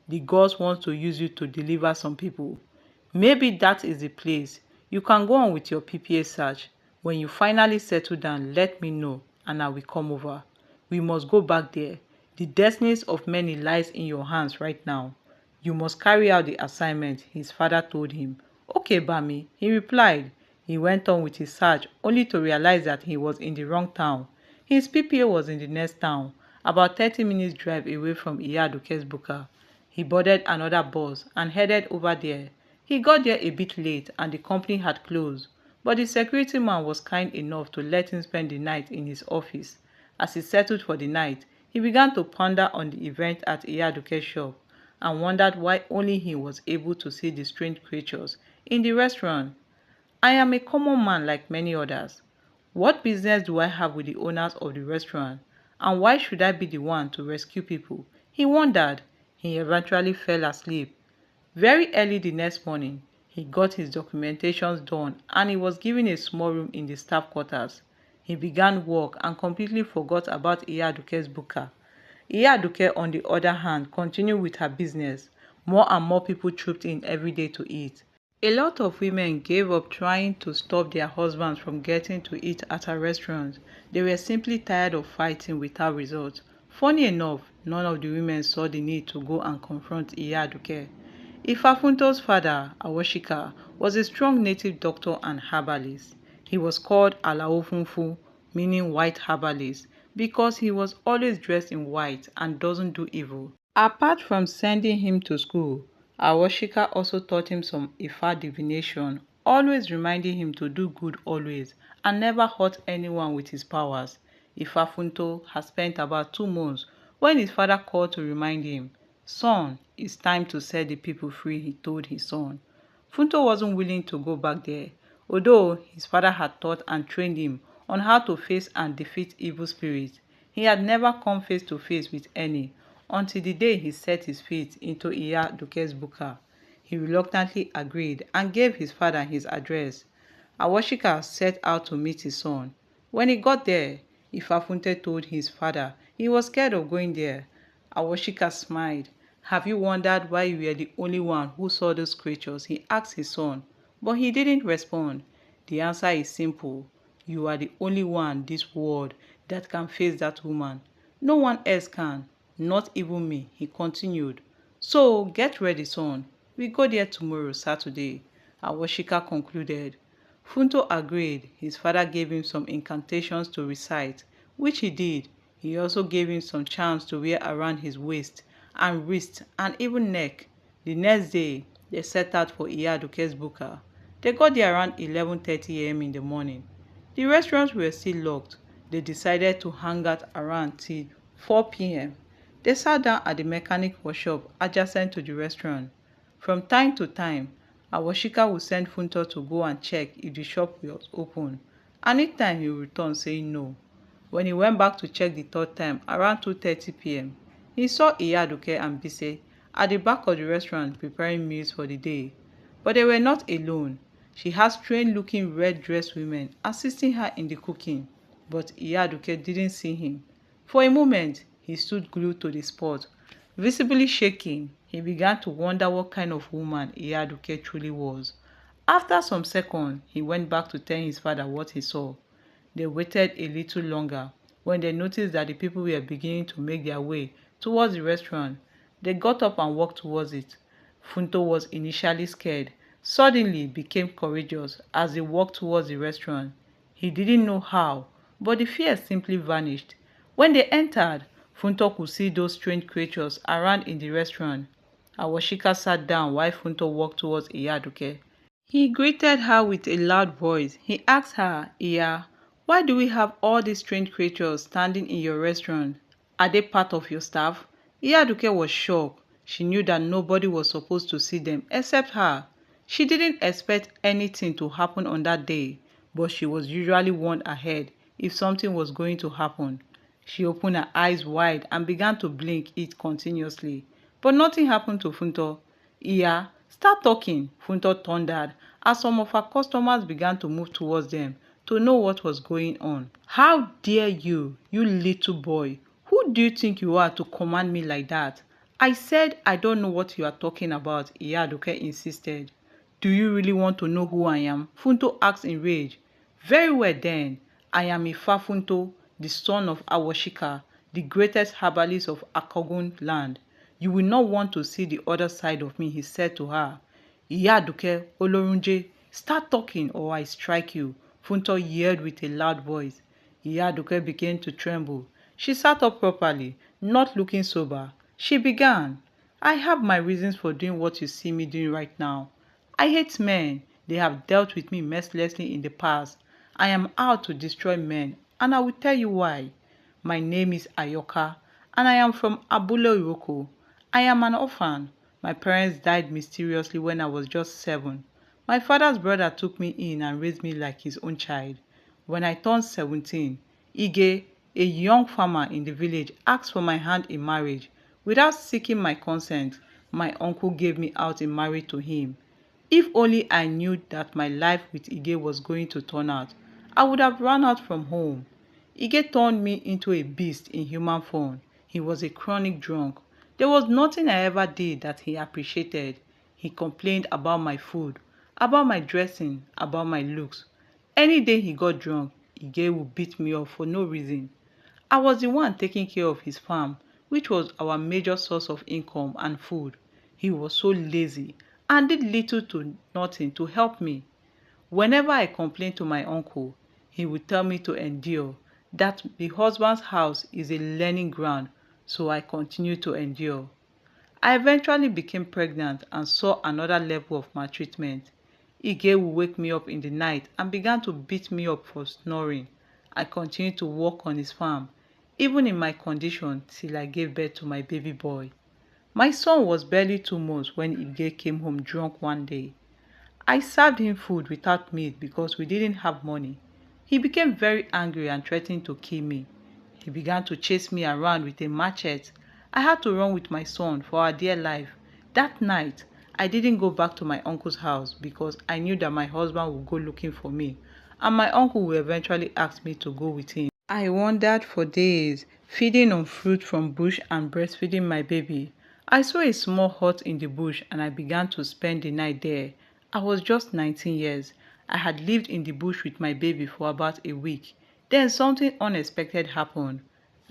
The gods want to use you to deliver some people. Maybe that is the place. You can go on with your PPA search. When you finally settle down, let me know and I will come over. We must go back there. The destinies of many lies in your hands right now. You must carry out the assignment, his father told him. Okay, Bami, he replied. He went on with his search only to realize that he was in the wrong town. His PPA was in the next town, about 30 minutes drive away from Iya Aduke's buka. He boarded another bus and headed over there. He got there a bit late and the company had closed, but the security man was kind enough to let him spend the night in his office. As he settled for the night, he began to ponder on the event at Iya Aduke's shop and wondered why only he was able to see the strange creatures in the restaurant. I am a common man like many others. What business do I have with the owners of the restaurant? And why should I be the one to rescue people? He wondered. He eventually fell asleep. Very early the next morning, he got his documentations done and he was given a small room in the staff quarters. He began work and completely forgot about Iya Aduke's buka. Iya Aduke, on the other hand, continued with her business. More and more people trooped in every day to eat. A lot of women gave up trying to stop their husbands from getting to eat at her restaurant. They were simply tired of fighting without result. Funny enough, none of the women saw the need to go and confront Iya Aduke. Ifafunto's father, Awoshika, was a strong native doctor and herbalist. He was called Alaofunfu, meaning white herbalist, because he was always dressed in white and doesn't do evil. Apart from sending him to school, Awoshika also taught him some Ifa divination, always reminding him to do good always and never hurt anyone with his powers. Ifafunto had spent about 2 months when his father called to remind him, "Son, it's time to set the people free," he told his son. Funto wasn't willing to go back there, although his father had taught and trained him on how to face and defeat evil spirits. He had never come face to face with any until the day he set his feet into Iya Aduke's buka. He reluctantly agreed and gave his father his address. Awoshika set out to meet his son. When he got there, Ifafunte told his father he was scared of going there. Awoshika smiled. "Have you wondered why you were the only one who saw those creatures?" he asked his son, but he didn't respond. "The answer is simple. You are the only one in this world that can face that woman. No one else can. Not even me," he continued. "So get ready, son. We go there tomorrow, Saturday," Awoshika concluded. Funto agreed. His father gave him some incantations to recite, which he did. He also gave him some charms to wear around his waist and wrist and even neck. The next day, they set out for Iya Aduke's buka. They got there around 11:30 a.m. in the morning. The restaurants were still locked. They decided to hang out around till 4 p.m. They sat down at the mechanic workshop adjacent to the restaurant. From time to time, Awoshika would send Funto to go and check if the shop was open. And each time he would return saying no. When he went back to check the third time around 2:30 p.m., he saw Iya Aduke and Bise at the back of the restaurant preparing meals for the day. But they were not alone. She had strange-looking red-dressed women assisting her in the cooking. But Iya Aduke didn't see him. For a moment, he stood glued to the spot. Visibly shaking, he began to wonder what kind of woman Iya Aduke truly was. After some seconds, he went back to tell his father what he saw. They waited a little longer when they noticed that the people were beginning to make their way towards the restaurant. They got up and walked towards it. Funto was initially scared, suddenly became courageous as they walked towards the restaurant. He didn't know how, but the fear simply vanished. When they entered, Funto could see those strange creatures around in the restaurant. Awoshika sat down while Funto walked towards Iya Aduke. He greeted her with a loud voice. He asked her, "Iya, why do we have all these strange creatures standing in your restaurant? Are they part of your staff?" Iya Aduke was shocked. She knew that nobody was supposed to see them except her. She didn't expect anything to happen on that day, but she was usually warned ahead if something was going to happen. She opened her eyes wide and began to blink it continuously. But nothing happened to Funto. "Iya, start talking," Funto thundered as some of her customers began to move towards them to know what was going on. "How dare you, you little boy? Who do you think you are to command me like that?" I said, I don't know what you are talking about, Iya Aduke insisted. Do you really want to know who I am? Funto asked in rage. Very well then, I am Ifa Funto, the son of Awashika, the greatest herbalist of Akogun land. You will not want to see the other side of me, he said to her. Iya Aduke, Olorunje, start talking or I strike you, Funto yelled with a loud voice. Iya Aduke began to tremble. She sat up properly, not looking sober. She began, I have my reasons for doing what you see me doing right now. I hate men. They have dealt with me mercilessly in the past. I am out to destroy men, and I will tell you why. My name is Ayoka, and I am from Abule Iroko. I am an orphan. My parents died mysteriously when I was just 7. My father's brother took me in and raised me like his own child. When I turned 17, Ige, a young farmer in the village, asked for my hand in marriage. Without seeking my consent, my uncle gave me out in marriage to him. If only I knew that my life with Ige was going to turn out, I would have run out from home. Ige turned me into a beast in human form. He was a chronic drunk. There was nothing I ever did that he appreciated. He complained about my food, about my dressing, about my looks. Any day he got drunk, Ige would beat me up for no reason. I was the one taking care of his farm, which was our major source of income and food. He was so lazy and did little to nothing to help me. Whenever I complained to my uncle, he would tell me to endure, that the husband's house is a learning ground, so I continued to endure. I eventually became pregnant and saw another level of maltreatment. Ige would wake me up in the night and began to beat me up for snoring. I continued to work on his farm, even in my condition, till I gave birth to my baby boy. My son was barely 2 months when Ige came home drunk one day. I served him food without meat because we didn't have money. He became very angry and threatened to kill me. He began to chase me around with a machete. I had to run with my son for our dear life. That night, I didn't go back to my uncle's house because I knew that my husband would go looking for me, and my uncle would eventually ask me to go with him. I wandered for days, feeding on fruit from bush and breastfeeding my baby. I saw a small hut in the bush and I began to spend the night there. I was just 19 years. I had lived in the bush with my baby for about a week. Then something unexpected happened.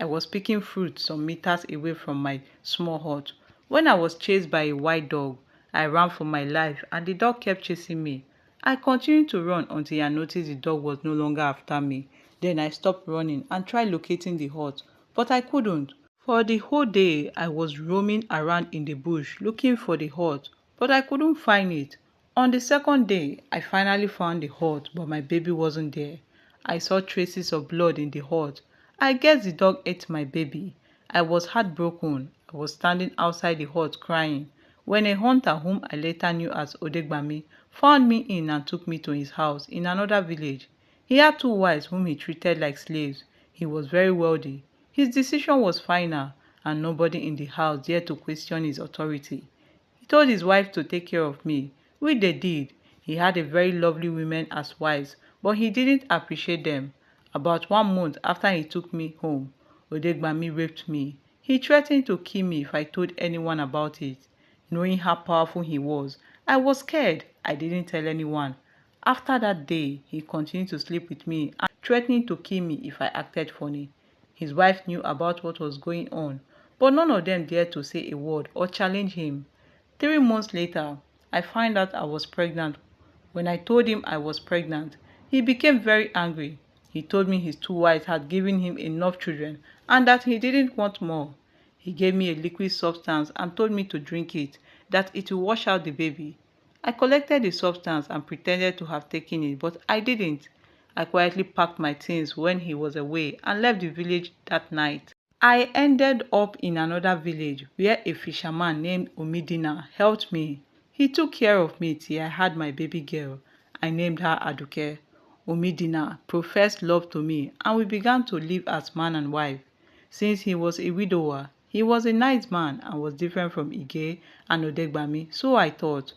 I was picking fruit some meters away from my small hut when I was chased by a white dog. I ran for my life and the dog kept chasing me. I continued to run until I noticed the dog was no longer after me. Then I stopped running and tried locating the hut, but I couldn't. For the whole day, I was roaming around in the bush looking for the hut, but I couldn't find it. On the second day, I finally found the hut, but my baby wasn't there. I saw traces of blood in the hut. I guess the dog ate my baby. I was heartbroken. I was standing outside the hut crying when a hunter whom I later knew as Odegbami found me in and took me to his house in another village. He had 2 wives whom he treated like slaves. He was very wealthy. His decision was final, and nobody in the house dared to question his authority. He told his wife to take care of me, which they did. He had a very lovely women as wives, but he didn't appreciate them. About 1 month after he took me home, Odegbami raped me. He threatened to kill me if I told anyone about it. Knowing how powerful he was, I was scared. I didn't tell anyone. After that day, he continued to sleep with me and threatening to kill me if I acted funny. His wife knew about what was going on, but none of them dared to say a word or challenge him. 3 months later, I found out I was pregnant. When I told him I was pregnant, he became very angry. He told me his 2 wives had given him enough children and that he didn't want more. He gave me a liquid substance and told me to drink it, that it will wash out the baby. I collected the substance and pretended to have taken it, but I didn't. I quietly packed my things when he was away and left the village that night. I ended up in another village where a fisherman named Omidina helped me. He took care of me till I had my baby girl. I named her Aduke. Omidina professed love to me and we began to live as man and wife. Since he was a widower, he was a nice man and was different from Ige and Odegbami, so I thought.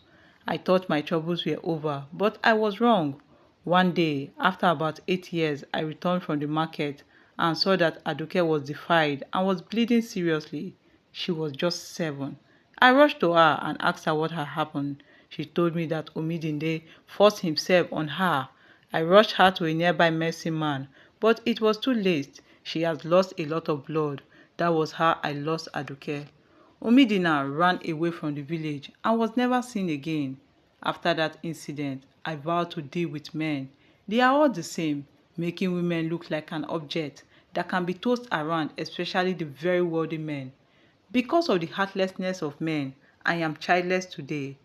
I thought my troubles were over, but I was wrong. One day, after about 8 years, I returned from the market and saw that Aduke was defied and was bleeding seriously. She was just 7. I rushed to her and asked her what had happened. She told me that Omidinde forced himself on her. I rushed her to a nearby medicine man, but it was too late. She has lost a lot of blood. That was how I lost Aduke. Omidina ran away from the village and was never seen again. After that incident, I vowed to deal with men. They are all the same, making women look like an object that can be tossed around, especially the very wealthy men. Because of the heartlessness of men, I am childless today.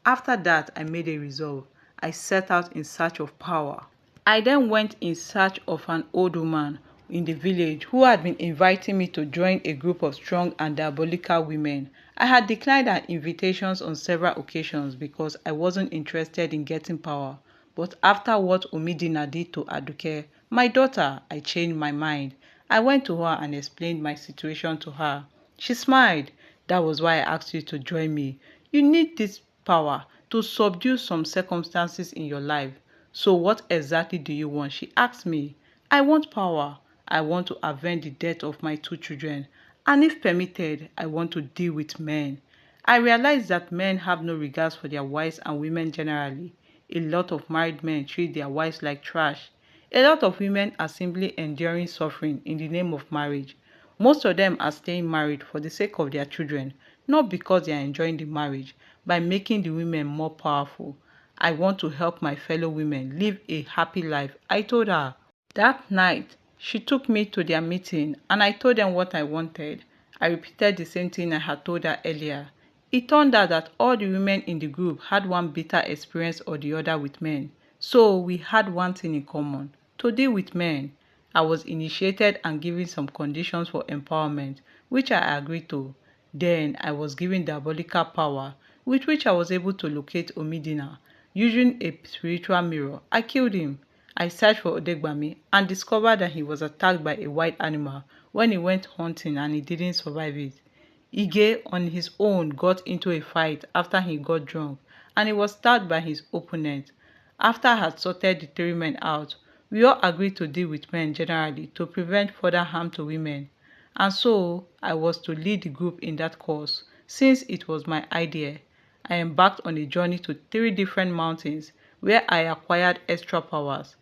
After that, I made a resolve. I set out in search of power. I then went in search of an old woman in the village who had been inviting me to join a group of strong and diabolical women. I had declined her invitations on several occasions because I wasn't interested in getting power. But after what Omidina did to Aduke, my daughter, I changed my mind. I went to her and explained my situation to her. She smiled. That was why I asked you to join me. You need this power to subdue some circumstances in your life. So what exactly do you want? She asked me. I want power. I want to avenge the death of my 2 children. And if permitted, I want to deal with men. I realize that men have no regards for their wives and women generally. A lot of married men treat their wives like trash. A lot of women are simply enduring suffering in the name of marriage. Most of them are staying married for the sake of their children, not because they are enjoying the marriage, by making the women more powerful. I want to help my fellow women live a happy life, I told her. That night, she took me to their meeting and I told them what I wanted. I repeated the same thing I had told her earlier. It turned out that all the women in the group had one bitter experience or the other with men. So we had one thing in common: to deal with men. I was initiated and given some conditions for empowerment, which I agreed to. Then I was given diabolical power, with which I was able to locate Omidina. Using a spiritual mirror, I killed him. I searched for Odegbami and discovered that he was attacked by a wild animal when he went hunting and he didn't survive it. Ige on his own got into a fight after he got drunk and he was stabbed by his opponent. After I had sorted the 3 men out, we all agreed to deal with men generally to prevent further harm to women. And so I was to lead the group in that course. Since it was my idea, I embarked on a journey to 3 different mountains where I acquired extra powers.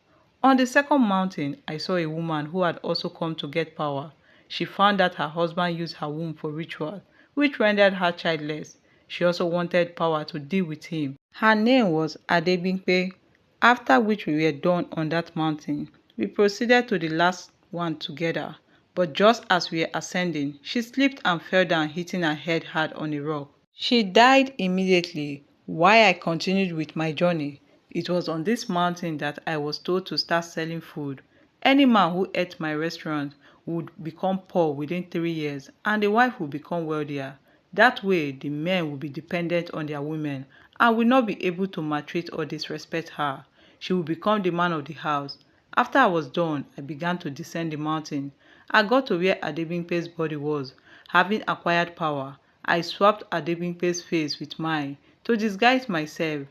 On the second mountain, I saw a woman who had also come to get power. She found that her husband used her womb for ritual, which rendered her childless. She also wanted power to deal with him. Her name was Adebimpe. After which we were done on that mountain, we proceeded to the last one together. But just as we were ascending, she slipped and fell down, hitting her head hard on a rock. She died immediately while I continued with my journey. It was on this mountain that I was told to start selling food. Any man who ate my restaurant would become poor within 3 years and the wife would become wealthier. That way, the men will be dependent on their women and will not be able to maltreat or disrespect her. She will become the man of the house. After I was done, I began to descend the mountain. I got to where Adebimpe's body was. Having acquired power, I swapped Adebimpe's face with mine to disguise myself.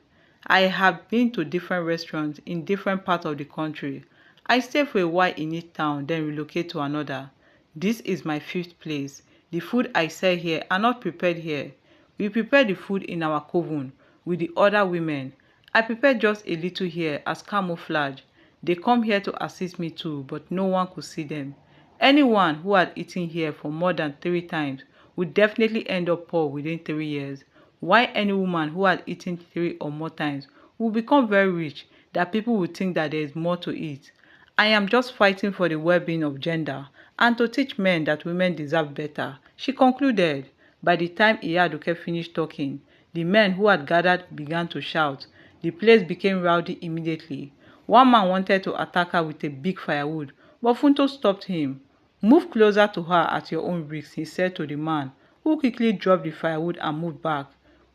I have been to different restaurants in different parts of the country. I stayed for a while in each town, then relocate to another. This is my 5th place. The food I sell here are not prepared here. We prepare the food in our coven with the other women. I prepare just a little here as camouflage. They come here to assist me too, but no one could see them. Anyone who had eaten here for more than 3 times would definitely end up poor within 3 years. Why any woman who had eaten 3 or more times will become very rich, that people will think that there is more to eat. I am just fighting for the well-being of gender and to teach men that women deserve better, she concluded. By the time Iya Aduke finished talking, the men who had gathered began to shout. The place became rowdy immediately. One man wanted to attack her with a big firewood, but Funto stopped him. Move closer to her at your own risk, he said to the man, who quickly dropped the firewood and moved back.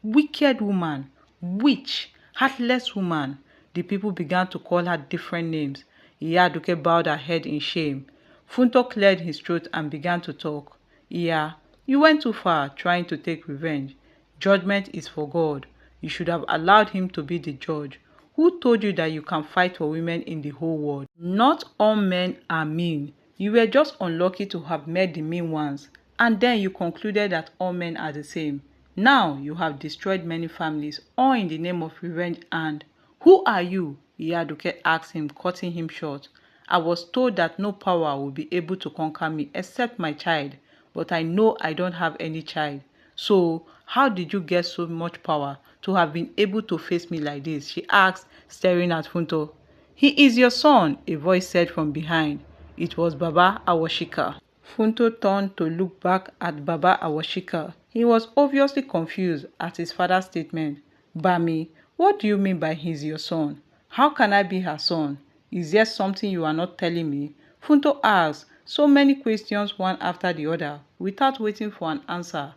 Wicked woman, witch, heartless woman. The people began to call her different names. Iya Aduke bowed her head in shame. Funto cleared his throat and began to talk. Iya, you went too far trying to take revenge. Judgment is for God. You should have allowed him to be the judge. Who told you that you can fight for women in the whole world? Not all men are mean. You were just unlucky to have met the mean ones. And then you concluded that all men are the same. Now you have destroyed many families, all in the name of revenge and who are you? Iya Aduke asked him, cutting him short. I was told that no power will be able to conquer me except my child, but I know I don't have any child. So, how did you get so much power to have been able to face me like this? She asked, staring at Funto. He is your son, a voice said from behind. It was Baba Awashika. Funto turned to look back at Baba Awashika. He was obviously confused at his father's statement. Bami, what do you mean by he's your son? How can I be her son? Is there something you are not telling me? Funto asked so many questions one after the other without waiting for an answer.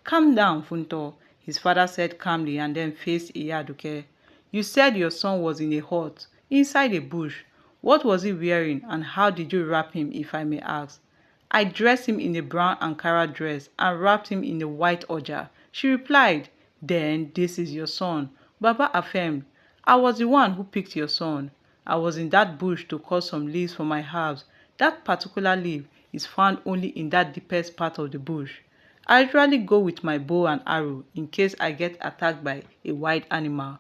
Calm down, Funto, his father said calmly and then faced Iya Aduke. You said your son was in a hut, inside a bush. What was he wearing and how did you wrap him, if I may ask? I dressed him in a brown Ankara dress and wrapped him in a white oja. She replied, Then this is your son. Baba affirmed, I was the one who picked your son. I was in that bush to cut some leaves for my herbs. That particular leaf is found only in that deepest part of the bush. I usually go with my bow and arrow in case I get attacked by a wild animal.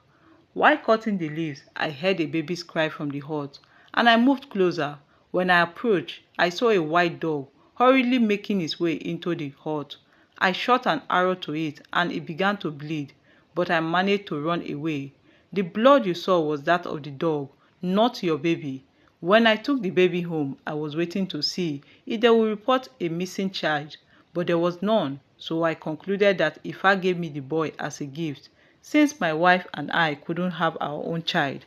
While cutting the leaves, I heard a baby's cry from the hut, and I moved closer. When I approached, I saw a white dog hurriedly making its way into the hut. I shot an arrow to it, and it began to bleed, but I managed to run away. The blood you saw was that of the dog, not your baby. When I took the baby home, I was waiting to see if they would report a missing child, but there was none, so I concluded that Ifa gave me the boy as a gift, since my wife and I couldn't have our own child.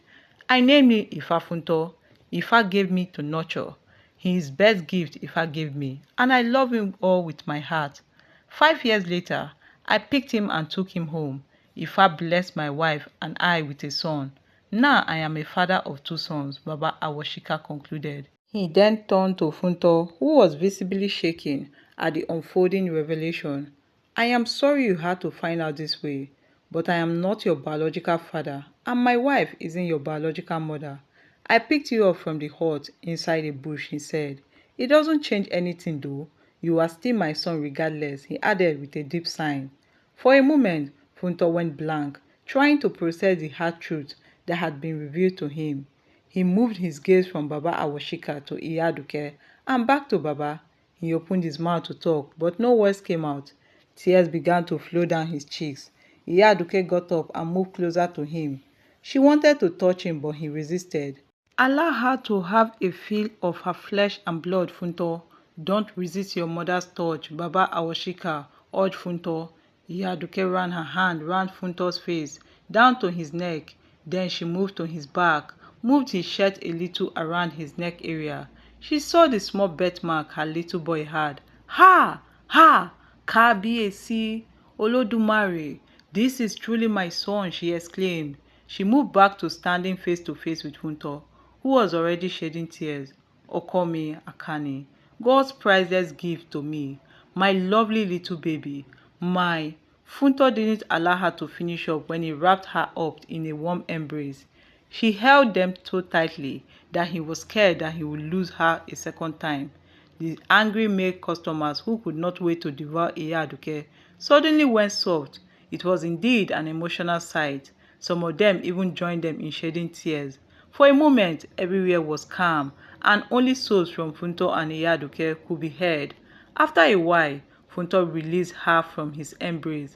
I named him Ifafunto. Ifa gave me to nurture. He is best gift Ifa gave me, and I love him all with my heart. 5 years later, I picked him and took him home. Ifa blessed my wife and I with a son. Now I am a father of two sons, Baba Awashika concluded. He then turned to Funto, who was visibly shaking at the unfolding revelation. I am sorry you had to find out this way, but I am not your biological father, and my wife isn't your biological mother. I picked you up from the hut inside a bush, he said. It doesn't change anything though. You are still my son regardless, he added with a deep sigh. For a moment, Funto went blank, trying to process the hard truth that had been revealed to him. He moved his gaze from Baba Awashika to Iya Aduke and back to Baba. He opened his mouth to talk, but no words came out. Tears began to flow down his cheeks. Iya Aduke got up and moved closer to him. She wanted to touch him, but he resisted. Allow her to have a feel of her flesh and blood, Funto. Don't resist your mother's touch, Baba Awashika, urged Funto. Iya Aduke ran her hand round Funto's face, down to his neck. Then she moved to his back, moved his shirt a little around his neck area. She saw the small birthmark her little boy had. Ha! Ha! Kábíyèsí, Olódùmarè, this is truly my son, she exclaimed. She moved back to standing face to face with Funto, who was already shedding tears. Okomi Akani, God's priceless gift to me, my lovely little baby, my... Funto didn't allow her to finish up when he wrapped her up in a warm embrace. She held them so tightly that he was scared that he would lose her a second time. The angry male customers who could not wait to devour Iya Aduke suddenly went soft. It was indeed an emotional sight. Some of them even joined them in shedding tears. For a moment, everywhere was calm, and only sobs from Funto and Iya Aduke could be heard. After a while, Funto released her from his embrace.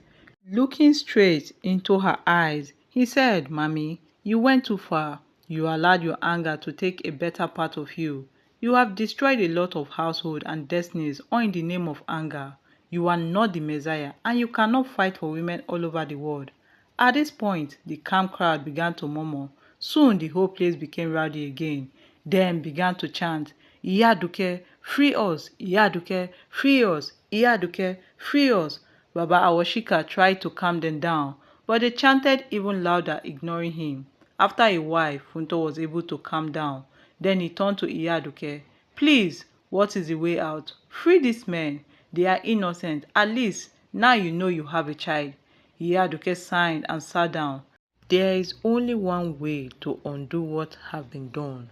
Looking straight into her eyes, he said, Mommy, you went too far. You allowed your anger to take a better part of you. You have destroyed a lot of household and destinies all in the name of anger. You are not the Messiah, and you cannot fight for women all over the world. At this point, the calm crowd began to murmur. Soon the whole place became rowdy again. Then began to chant, Iya Aduke, free us! Iya Aduke, free us! Iya Aduke, free us! Baba Awashika tried to calm them down, but they chanted even louder, ignoring him. After a while, Funto was able to calm down. Then he turned to Iya Aduke. Please, what is the way out? Free these men. They are innocent. At least, now you know you have a child. Iya Aduke sighed and sat down. There is only one way to undo what has been done.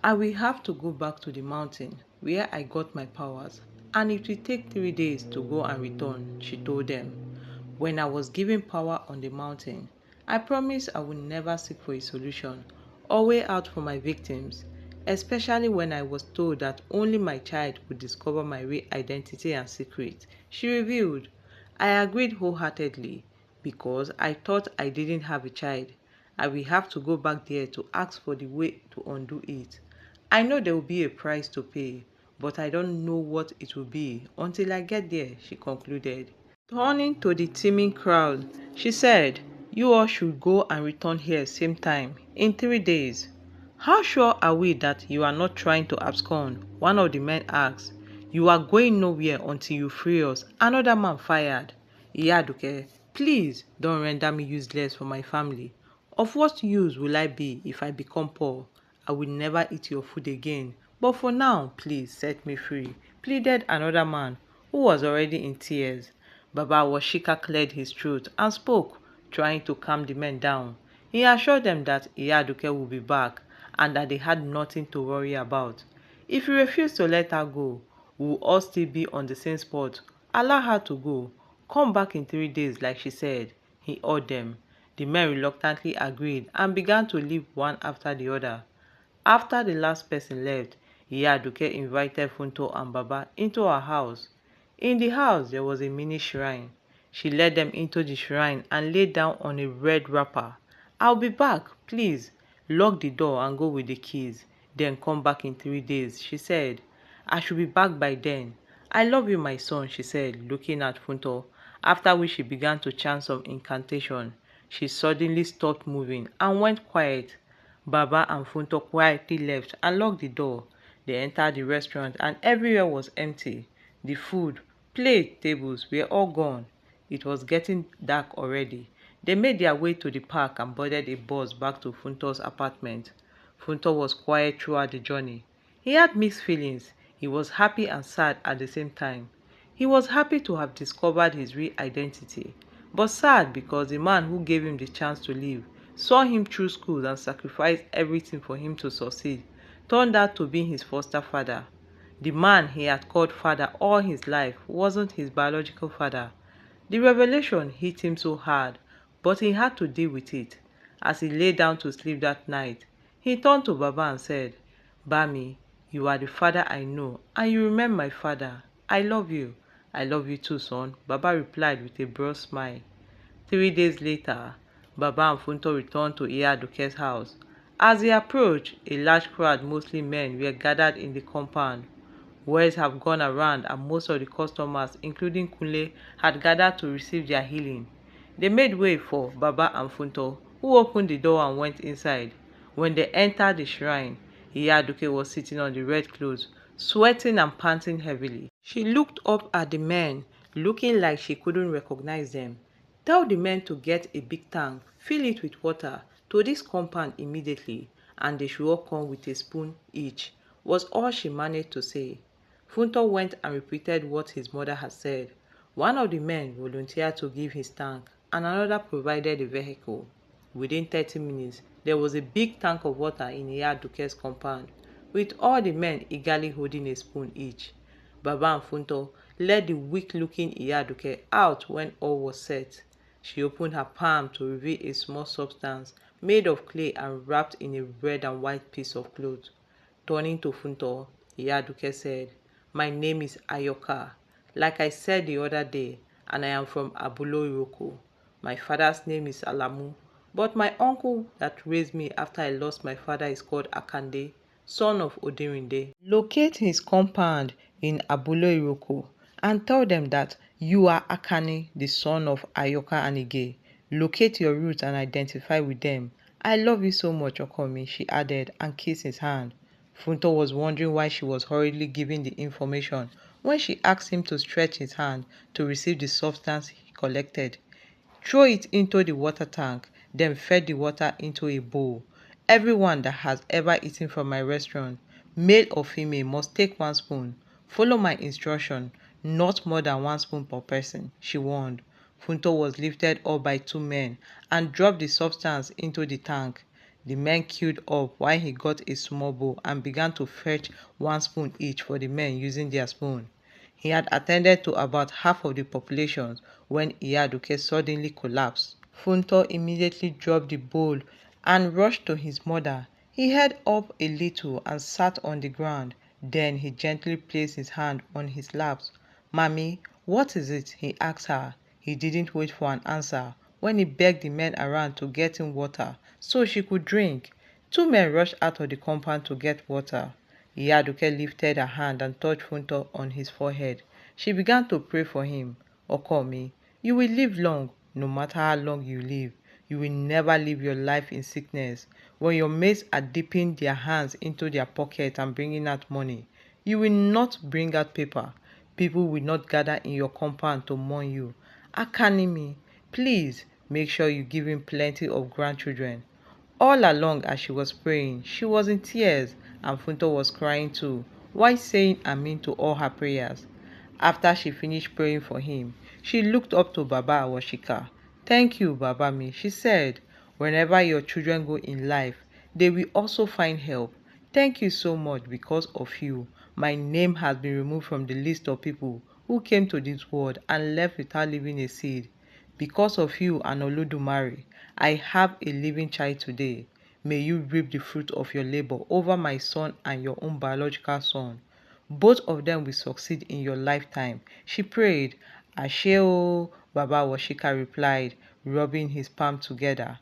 I will have to go back to the mountain where I got my powers. and it will take 3 days to go and return, she told them. When I was given power on the mountain, I promised I would never seek for a solution or way out for my victims, especially when I was told that only my child would discover my real identity and secret, she revealed. I agreed wholeheartedly because I thought I didn't have a child. I will have to go back there to ask for the way to undo it. I know there will be a price to pay, but I don't know what it will be until I get there, she concluded. Turning to the teeming crowd, she said, "You all should go and return here same time, in 3 days." "How sure are we that you are not trying to abscond?" one of the men asked. "You are going nowhere until you free us," another man fired. "Iya Aduke, please don't render me useless for my family. Of what use will I be if I become poor? I will never eat your food again. But for now, please set me free," pleaded another man who was already in tears. Baba Washika cleared his throat and spoke, trying to calm the men down. He assured them that Iya Aduke would be back and that they had nothing to worry about. "If you refuse to let her go, we will all still be on the same spot. Allow her to go. Come back in 3 days like she said," he urged them. The men reluctantly agreed and began to leave one after the other. After the last person left, Iya Aduke invited Funto and Baba into her house. In the house, there was a mini shrine. She led them into the shrine and lay down on a red wrapper. "I'll be back, please. Lock the door and go with the keys. Then come back in 3 days," she said. "I should be back by then. I love you, my son," she said, looking at Funto, after which she began to chant some incantation. She suddenly stopped moving and went quiet. Baba and Funto quietly left and locked the door. They entered the restaurant and everywhere was empty. The food, plate, tables were all gone. It was getting dark already. They made their way to the park and boarded a bus back to Funto's apartment. Funto was quiet throughout the journey. He had mixed feelings. He was happy and sad at the same time. He was happy to have discovered his real identity, but sad because the man who gave him the chance to live, saw him through school and sacrificed everything for him to succeed, turned out to be his foster father. The man he had called father all his life wasn't his biological father. The revelation hit him so hard, but he had to deal with it. As he lay down to sleep that night, he turned to Baba and said, "Bami, you are the father I know, and you remember my father. I love you." "I love you too, son," Baba replied with a broad smile. 3 days later, Baba and Funto returned to Iya Aduke's house. As they approached, a large crowd, mostly men, were gathered in the compound. Words have gone around and most of the customers, including Kunle, had gathered to receive their healing. They made way for Baba and Funto, who opened the door and went inside. When they entered the shrine, Iya Aduke was sitting on the red clothes, sweating and panting heavily. She looked up at the men, looking like she couldn't recognize them. "Tell the men to get a big tank, fill it with water, to this compound immediately, and they should all come with a spoon each," was all she managed to say. Funto went and repeated what his mother had said. One of the men volunteered to give his tank, and another provided a vehicle. Within 30 minutes, there was a big tank of water in Iya Aduke's compound, with all the men eagerly holding a spoon each. Baba and Funto led the weak-looking Iya Aduke out when all was set. She opened her palm to reveal a small substance made of clay and wrapped in a red and white piece of cloth. Turning to Funto, Iya Aduke said, "My name is Ayoka, like I said the other day, and I am from Abulo Iroko. My father's name is Alamu, but my uncle that raised me after I lost my father is called Akande, son of Odirinde. Locate his compound in Abulo Iroko and tell them that you are Akane, the son of Ayoka Anige. Locate your roots and identify with them. I love you so much, Okomi," she added and kissed his hand. Funto was wondering why she was hurriedly giving the information when she asked him to stretch his hand to receive the substance he collected. Throw it into the water tank, then fed the water into a bowl. "Everyone that has ever eaten from my restaurant, male or female, must take 1 spoon. Follow my instruction, not more than 1 spoon per person," she warned. Funto was lifted up by 2 men and dropped the substance into the tank. The men queued up while he got a small bowl and began to fetch 1 spoon each for the men using their spoon. He had attended to about half of the population when Iya Aduke suddenly collapsed. Funto immediately dropped the bowl and rushed to his mother. He held up a little and sat on the ground. Then he gently placed his hand on his lap. "Mommy, what is it?" he asked her. He didn't wait for an answer when he begged the men around to get him water so she could drink. Two men rushed out of the compound to get water. Yaduke lifted her hand and touched Funto on his forehead. She began to pray for him. "Okomi, you will live long, no matter how long you live. You will never live your life in sickness. When your mates are dipping their hands into their pocket and bringing out money, you will not bring out paper. People will not gather in your compound to mourn you. Akanimi, please make sure you give him plenty of grandchildren." All along as she was praying, she was in tears and Funto was crying too, while saying amen to all her prayers. After she finished praying for him, she looked up to Baba Awashika. "Thank you, Baba Mi," she said. "Whenever your children go in life, they will also find help. Thank you so much. Because of you, my name has been removed from the list of people who came to this world and left without leaving a seed. Because of you and Oludumare, I have a living child today. May you reap the fruit of your labor over my son and your own biological son. Both of them will succeed in your lifetime." She prayed. "Asheo," Baba Washika replied, rubbing his palms together.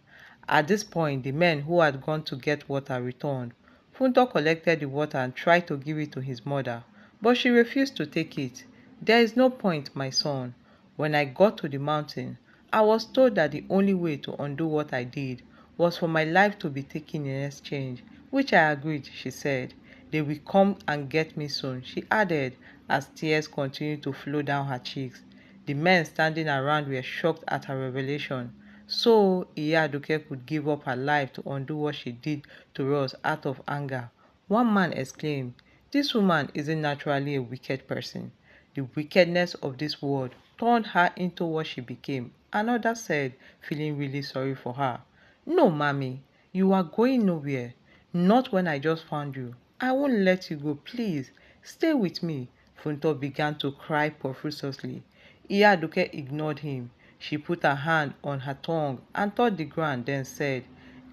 At this point, the men who had gone to get water returned. Funto collected the water and tried to give it to his mother, but she refused to take it. "There is no point, my son. When I got to the mountain, I was told that the only way to undo what I did was for my life to be taken in exchange, which I agreed," she said. "They will come and get me soon," she added as tears continued to flow down her cheeks. The men standing around were shocked at her revelation. So Iya Aduke could give up her life to undo what she did to us out of anger. One man exclaimed, "This woman isn't naturally a wicked person. The wickedness of this world turned her into what she became." Another said, feeling really sorry for her, "No, mommy, you are going nowhere. Not when I just found you. I won't let you go, please. Stay with me." Funto began to cry profusely. Iya Aduke ignored him. She put her hand on her tongue and touched the ground, then said,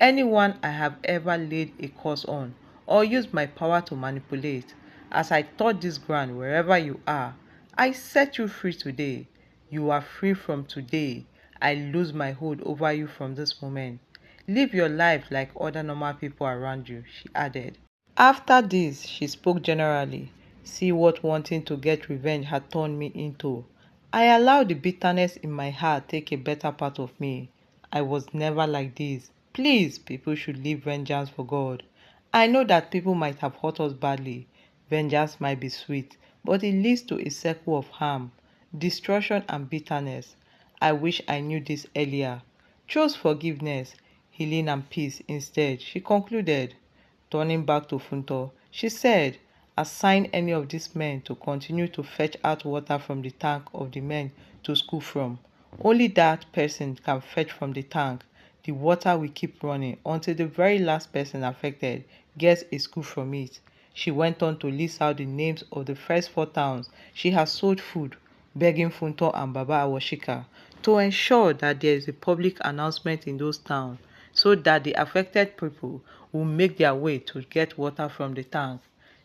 "Anyone I have ever laid a curse on or used my power to manipulate, as I touch this ground wherever you are, I set you free today. You are free from today. I lose my hold over you from this moment. Live your life like other normal people around you," she added. After this, she spoke generally. "See what wanting to get revenge had turned me into. I allowed the bitterness in my heart take a better part of me. I was never like this. Please, people should leave vengeance for God. I know that people might have hurt us badly. Vengeance might be sweet, but it leads to a circle of harm, destruction and bitterness. I wish I knew this earlier. Choose forgiveness, healing and peace instead," she concluded. Turning back to Funto, she said, "Assign any of these men to continue to fetch out water from the tank of the men to school from. Only that person can fetch from the tank. The water will keep running until the very last person affected gets a scoop from it." She went on to list out the names of the first 4 towns she has sold food, begging Funto and Baba Awashika to ensure that there is a public announcement in those towns so that the affected people will make their way to get water from the tank.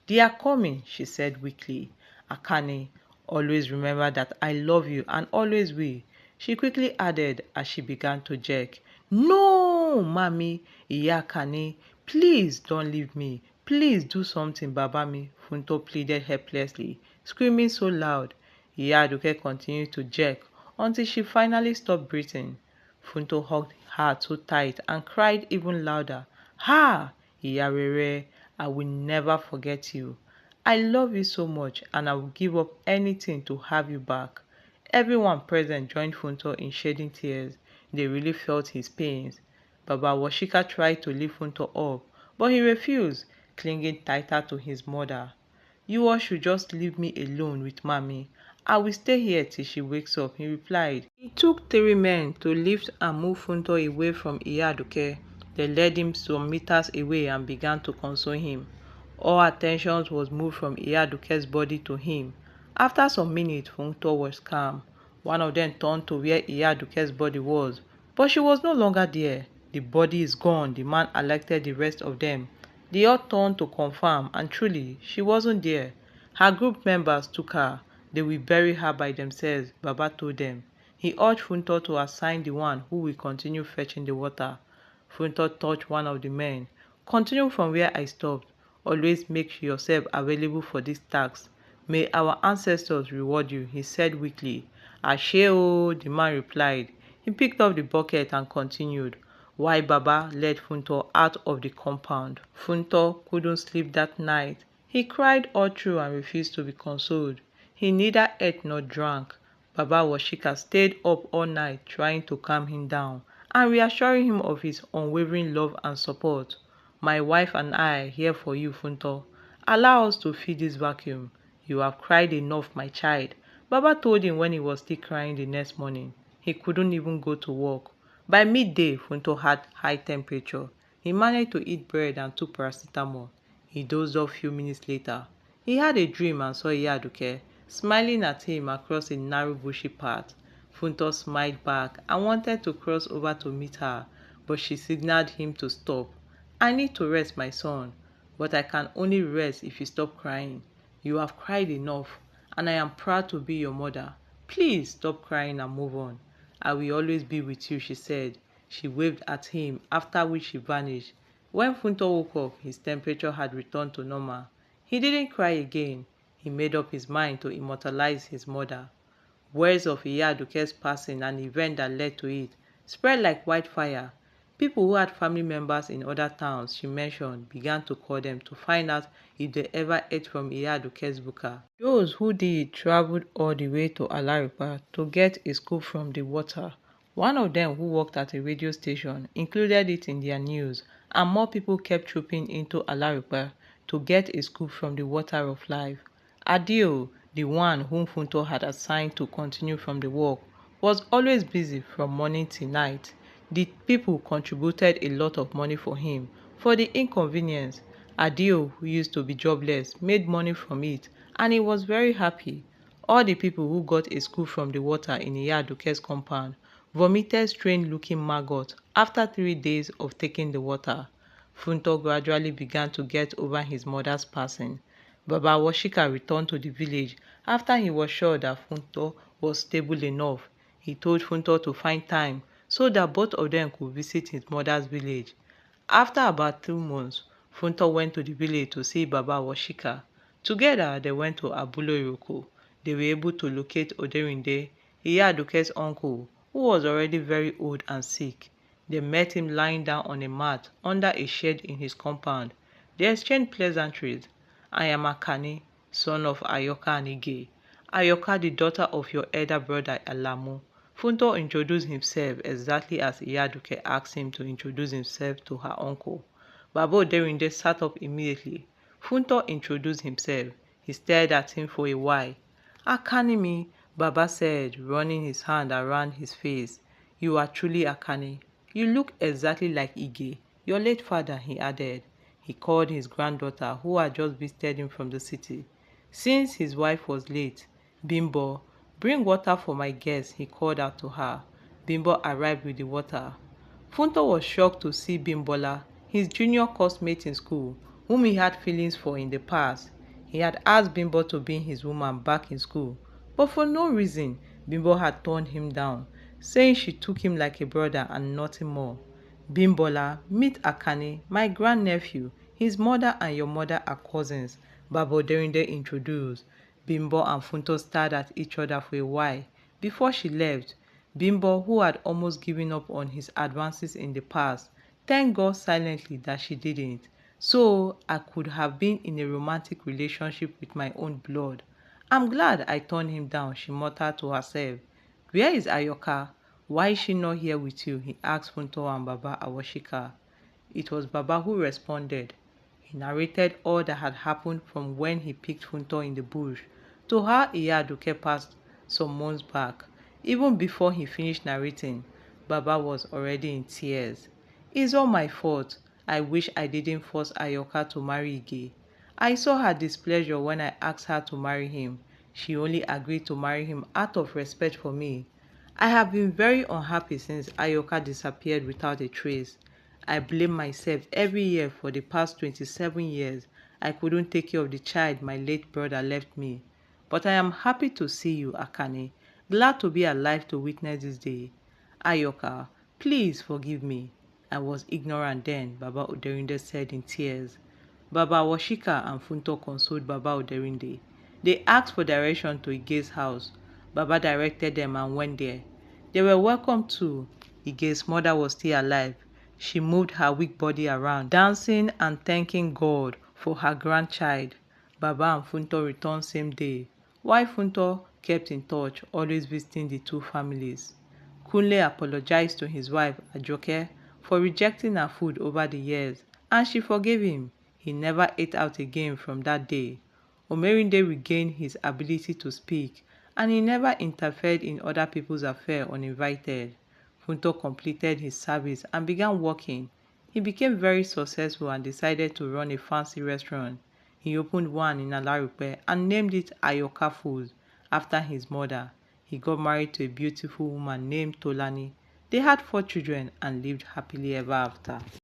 "They are coming," she said weakly. "Akane, always remember that I love you and always will," she quickly added as she began to jerk. "No, mommy, Iya Akane, please don't leave me. Please do something, Baba Mi," Funto pleaded helplessly, screaming so loud. Iya Aduke continued to jerk until she finally stopped breathing. Funto hugged her too tight and cried even louder. "Ha! Iyarere, I will never forget you. I love you so much and I will give up anything to have you back." Everyone present joined Funto in shedding tears. They really felt his pains. Baba Washika tried to lift Funto up, but he refused, clinging tighter to his mother. "You all should just leave me alone with mommy. I will stay here till she wakes up," he replied. It took 3 men to lift and move Funto away from Iya Aduke. They led him some meters away and began to console him. All attention was moved from Iya Aduke's body to him. After some minutes, Funto was calm. One of them turned to where Iya Aduke's body was, but she was no longer there. The body is gone, the man alerted the rest of them. They all turned to confirm, and truly, she wasn't there. Her group members took her. They will bury her by themselves, Baba told them. He urged Funto to assign the one who will continue fetching the water. Funto touched one of the men. Continue from where I stopped. Always make yourself available for this task. May our ancestors reward you, he said weakly. Ashe o, the man replied. He picked up the bucket and continued, while Baba led Funto out of the compound. Funto couldn't sleep that night. He cried all through and refused to be consoled. He neither ate nor drank. Baba Washika stayed up all night trying to calm him down and reassuring him of his unwavering love and support. My wife and I are here for you, Funto. Allow us to fill this vacuum. You have cried enough, my child. Baba told him when he was still crying the next morning. He couldn't even go to work. By midday, Funto had high temperature. He managed to eat bread and took paracetamol. He dozed off few minutes later. He had a dream and saw Iya Aduke smiling at him across a narrow bushy path. Funto smiled back and wanted to cross over to meet her, but she signaled him to stop. I need to rest, my son, but I can only rest if you stop crying. You have cried enough, and I am proud to be your mother. Please stop crying and move on. I will always be with you, she said. She waved at him, after which she vanished. When Funto woke up, his temperature had returned to normal. He didn't cry again. He made up his mind to immortalize his mother. Words of Iya Aduke's passing and the event that led to it spread like wildfire. People who had family members in other towns she mentioned began to call them to find out if they ever ate from Iya Aduke's buka. Those who did traveled all the way to Alaripa to get a scoop from the water. One of them who worked at a radio station included it in their news, and more people kept trooping into Alaripa to get a scoop from the water of life. Adio, the one whom Funto had assigned to continue from the work, was always busy from morning till night. The people contributed a lot of money for him for the inconvenience. Adio, who used to be jobless, made money from it, and he was very happy. All the people who got a scoop from the water in Iya Aduke's compound vomited strange-looking maggots after 3 days of taking the water. Funto gradually began to get over his mother's passing. Baba Washika returned to the village after he was sure that Funto was stable enough. He told Funto to find time so that both of them could visit his mother's village. After about 2 months, Funto went to the village to see Baba Washika. Together, they went to Abulo Iroko. They were able to locate Oderinde, Iya Aduke's uncle, who was already very old and sick. They met him lying down on a mat under a shed in his compound. They exchanged pleasantries. I am Akane, son of Ayoka and Ige. Ayoka, the daughter of your elder brother Alamu. Funto introduced himself exactly as Iya Aduke asked him to introduce himself to her uncle. Baba Oderinde sat up immediately. Funto introduced himself. He stared at him for a while. Akanimi, Baba said, running his hand around his face. You are truly Akane. You look exactly like Ige, your late father, he added. He called his granddaughter, who had just visited him from the city. Since his wife was late, Bimbo, bring water for my guest, he called out to her. Bimbo arrived with the water. Funto was shocked to see Bimbola, his junior coursemate in school, whom he had feelings for in the past. He had asked Bimbo to be his woman back in school, but for no reason, Bimbo had turned him down, saying she took him like a brother and nothing more. Bimbola, meet Akane, my grandnephew. His mother and your mother are cousins, Baba Derinde introduced. Bimbo and Funto stared at each other for a while before she left. Bimbo, who had almost given up on his advances in the past, thanked God silently that she didn't. So I could have been in a romantic relationship with my own blood. I'm glad I turned him down, she muttered to herself. Where is Ayoka? Why is she not here with you? He asked Funto and Baba Awashika. It was Baba who responded. He narrated all that had happened from when he picked Funto in the bush to how Iya Aduke passed some months back. Even before he finished narrating, Baba was already in tears. It's all my fault. I wish I didn't force Ayoka to marry Ige. I saw her displeasure when I asked her to marry him. She only agreed to marry him out of respect for me. I have been very unhappy since Ayoka disappeared without a trace. I blame myself every year for the past 27 years. I couldn't take care of the child my late brother left me. But I am happy to see you, Akane. Glad to be alive to witness this day. Ayoka, please forgive me. I was ignorant then, Baba Oderinde said in tears. Baba Washika and Funto consoled Baba Oderinde. They asked for direction to Ige's house. Baba directed them and went there. They were welcome too. Ige's mother was still alive. She moved her weak body around, dancing and thanking God for her grandchild. Baba and Funto returned same day, while Funto kept in touch, always visiting the two families. Kunle apologized to his wife, Ajoke, for rejecting her food over the years, and she forgave him. He never ate out again from that day. Omerinde regained his ability to speak, and he never interfered in other people's affairs uninvited. Funto completed his service and began working. He became very successful and decided to run a fancy restaurant. He opened one in Alarupe and named it Ayoka Food after his mother. He got married to a beautiful woman named Tolani. They had 4 children and lived happily ever after.